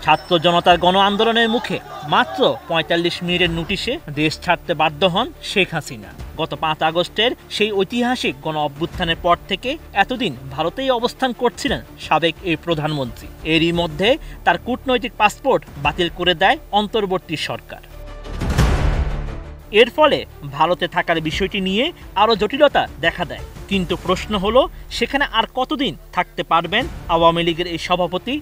ছাত্র জনতার গণ আন্দোলনের মুখে মাত্র ৪৫ মিনিটের নোটিশে দেশ ছাড়তে বাধ্য হন শেখ হাসিনা। গত ৫ আগস্টের সেই ঐতিহাসিক গণ অভ্যুত্থানের পর থেকে এতদিন ভারতেই অবস্থান করছিলেন সাবেক এই প্রধানমন্ত্রী। এরই মধ্যে তার কূটনৈতিক পাসপোর্ট বাতিল করে দেয় অন্তর্বর্তী সরকার। এর ফলে ভারতে থাকার বিষয়টি নিয়ে আরও জটিলতা দেখা দেয়। কিন্তু প্রশ্ন হলো, সেখানে আর কতদিন থাকতে পারবেন আওয়ামী লীগের এই সভাপতি?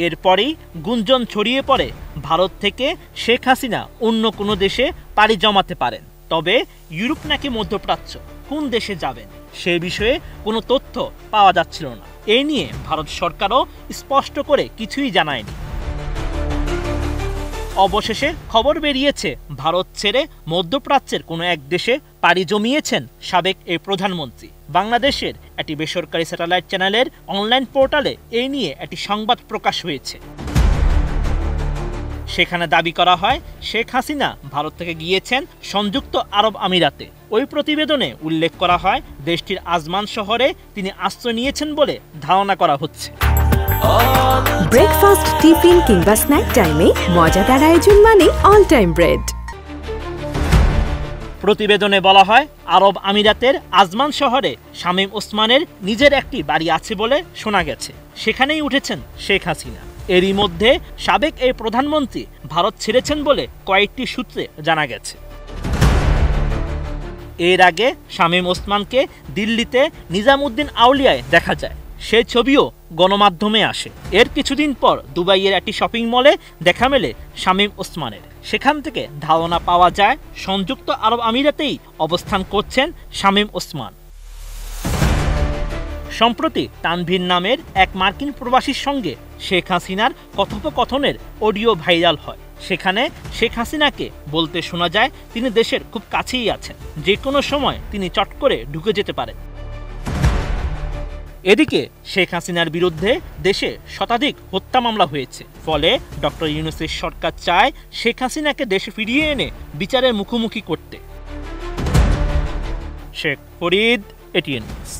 এরপরেই গুঞ্জন ছড়িয়ে পড়ে ভারত থেকে শেখ হাসিনা অন্য কোনো দেশে পাড়ি জমাতে পারেন। তবে ইউরোপ নাকি মধ্যপ্রাচ্য, কোন দেশে যাবেন সে বিষয়ে কোনো তথ্য পাওয়া যাচ্ছিল না। এ নিয়ে ভারত সরকারও স্পষ্ট করে কিছুই জানায়নি। অবশেষে খবর বেরিয়েছে, ভারত ছেড়ে মধ্যপ্রাচ্যের কোনো এক দেশে পাড়ি জমিয়েছেন সাবেক এই প্রধানমন্ত্রী। বাংলাদেশের একটি বেসরকারি স্যাটেলাইট চ্যানেলের অনলাইন পোর্টালে এই নিয়ে একটি সংবাদ প্রকাশ হয়েছে। সেখানে দাবি করা হয়, শেখ হাসিনা ভারত থেকে গিয়েছেন সংযুক্ত আরব আমিরাতে। ওই প্রতিবেদনে উল্লেখ করা হয়, দেশটির আজমান শহরে তিনি আশ্রয় নিয়েছেন বলে ধারণা করা হচ্ছে। ব্রেকফাস্ট, টিফিন কিংবা স্ন্যাক টাইমে মজাদার আয়োজন মানে অল টাইম ব্রেড। প্রতিবেদনে বলা হয়, আরব আমিরাতের আজমান শহরে শামীম ওসমানের নিজের একটি বাড়ি আছে বলে শোনা গেছে। সেখানেই উঠেছেন শেখ হাসিনা। এরই মধ্যে সাবেক এই প্রধানমন্ত্রী ভারত ছেড়েছেন বলে কয়েকটি সূত্রে জানা গেছে। এর আগে শামীম ওসমানকে দিল্লিতে নিজামউদ্দিন আউলিয়ায় দেখা যায়। সে ছবিও গণমাধ্যমে আসে। এর কিছুদিন পর দুবাইয়ের একটি শপিং মলে দেখা মেলে শামীম ওসমানের। সেখান থেকে ধারণা পাওয়া যায়, সংযুক্ত আরব আমিরাতেই অবস্থান করছেন শামীম ওসমান। সম্প্রতি তানভীর নামের এক মার্কিন প্রবাসীর সঙ্গে শেখ হাসিনার কথোপকথনের অডিও ভাইরাল হয়। সেখানে শেখ হাসিনাকে বলতে শোনা যায়, তিনি দেশের খুব কাছেই আছেন, যে কোনো সময় তিনি চট করে ঢুকে যেতে পারেন। এদিকে শেখ হাসিনার বিরুদ্ধে দেশে শতাধিক হত্যা মামলা হয়েছে। ফলে ডক্টর ইউনূসের সরকার চায় শেখ হাসিনাকে দেশে ফিরিয়ে এনে বিচারের মুখোমুখি করতে। Sheikh Farid, ATN news.